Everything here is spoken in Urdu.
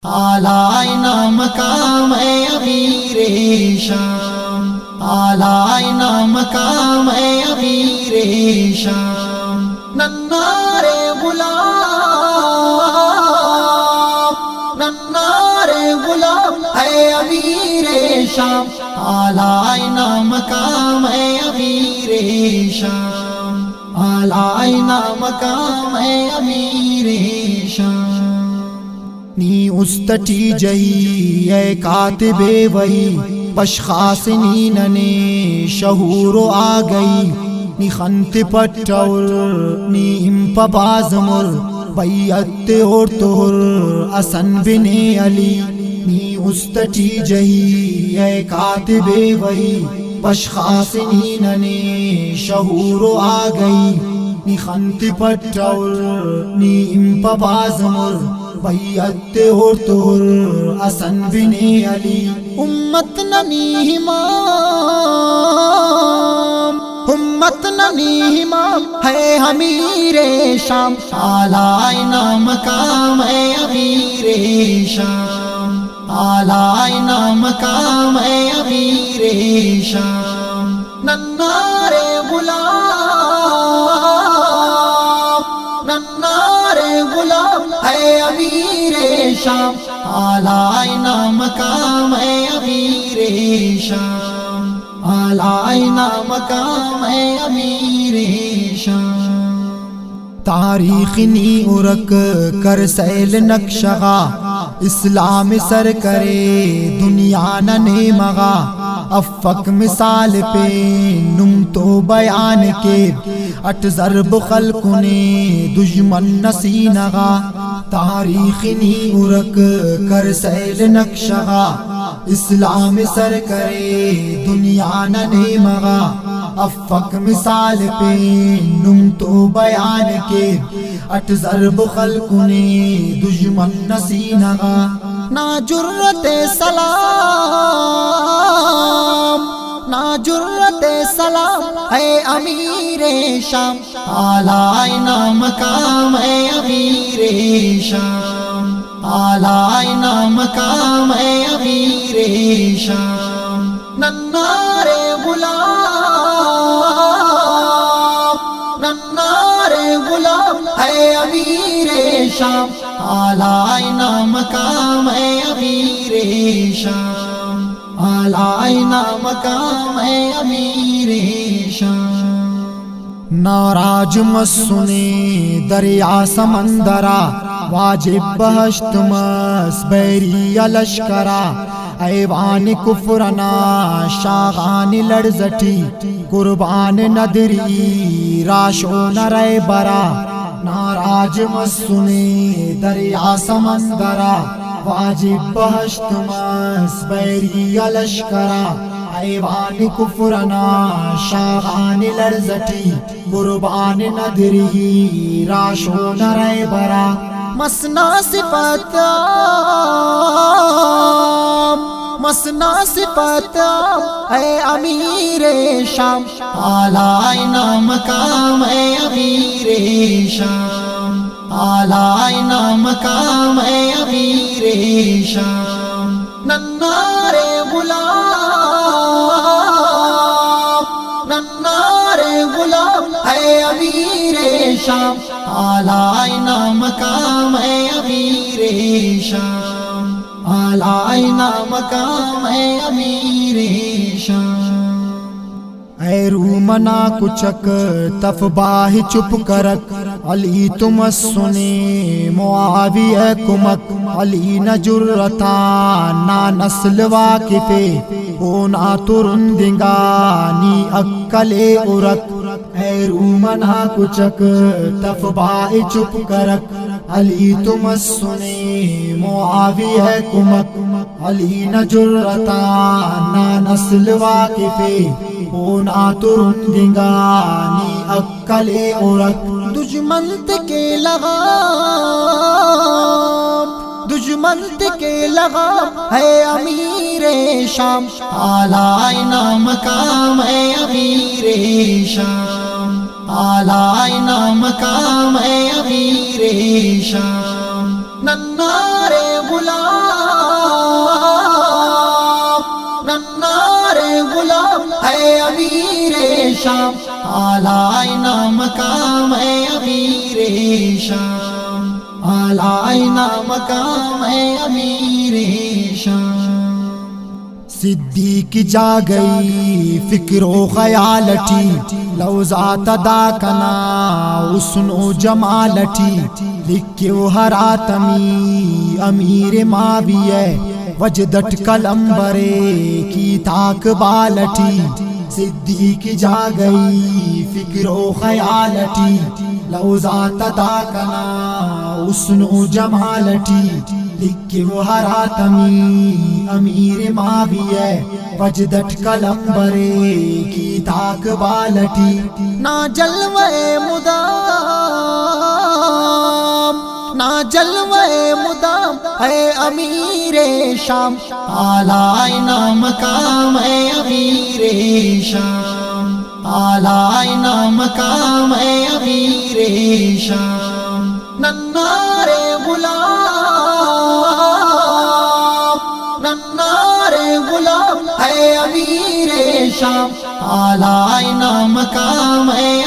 آلائنا مقام اے امیر شام، آلائنا مقام اے امیر شام، ننارے غلام، ننارے غلام اے امیر شام، آلائنا مقام اے امیر شام، آلائنا مقام اے امیر شام۔ نی استٹی جہی اے کاتب وحی، پشخاص نی ننے شہور آ گئی، نی خنت پٹور نی امپ بازمر، بیعت اور تہر اسن بن علی۔ نی استٹی جہی اے کاتب وحی، پشخاص نی ننے شہور آ گئی، نی خنت پٹور نی امپ بازمر، بیعت اور تہر اسن بن علی۔ امت ننی امام، امت ننی امام ہے امیر شام، آلائنا مقام اے امیر شام، آلائنا مقام اے امیر شام، ننارے غلام، ننارے غلام اے امیر شام، آلائنا مقام اے امیر شام، آلائنا مقام اے امیر شام۔ تاریخ نی ارک کر سیل نقشغا، اسلام سر کرے دنیا ننے مغا، افق مثال پہ نم تو بیان کے، اٹ ضرب خلق نے دشمن نسینغا۔ تاریخ نی ارک کر سیل نقشغا، اسلام سر کرے دنیا ننے مغا، افق مثال پہ نم تو بیان کے، اٹ ضرب خلق نے دشمن نسینغا۔ نا جرت سلام، نا جرت سلام اے امیر شام، آلائنا مقام اے امیر شام، آلائنا مقام اے امیر شام، ننارے غلام، ننارے غلام اے امیر شام، آلائنا مقام اے امیر شام، آلائنا مقام اے امیر شام۔ ناراج مسنے دریا سمندرا، واجب بہشت مس بیری لشکرا، ایوان کفرنا شاغان لرزٹی، قربان ندری راشو نرے برا۔ ناراج مسنے دریا سمندرا، واجب بہشت مس بیری لشکرا، ایوان کفرنا شاغان لرزٹی، قربان ندری راشو نرے برا۔ مسنا صفتام، مسنا صفتام اے امیر شام، آلائنا مقام اے امیر شام، آلائنا مقام اے امیر شام، ننارے غلام، ننارے غلام اے امیر شام، آلائنا مقام اے امیر شام، آلائنا مقام اے امیر شام۔ اے رومنا کچک تف باہ چپ کرک، علی تم سنے معاویہ کمک، علی نہ جرتا نا نسل واقفے، او نا ترندگا نی اکلے ارک۔ اے رومنا کچک تف باہ چپ کرک، علی تم سنے معاویہ کمک، علی نہ جرتا نا نسل واقفے، او نا ترندگا نی اکلے ارک۔ دشمن کے لغام، دشمن کے لغام ہے امیر شام، آلائنا مقام ہے امیر شام، آلائنا مقام ہے امیر شام، ننارے غلام، شام اعلی مقام ہے امیر شام اعلی مقام ہے امیر شام صدیق جا گئی فکر و خیالٹی لوزات ادا کنا حسن و جمالٹی لکھ و حراتمی امیر معاویہ وجدت کلمبرے کی تاک بالٹی صدیق جا گئی فکر و خیالٹی لوزات ادا کنا حسن و جمالٹی لکھ و حراتمی امیر معاویہ وجدت کلمبرے کی تاک بالٹی نا جلوے مدام ہے امیر شام اعلی مقام ہے امیر شام اعلی مقام ہے امیر شام ننار غلام ہے امیر شام اعلی مقام ہے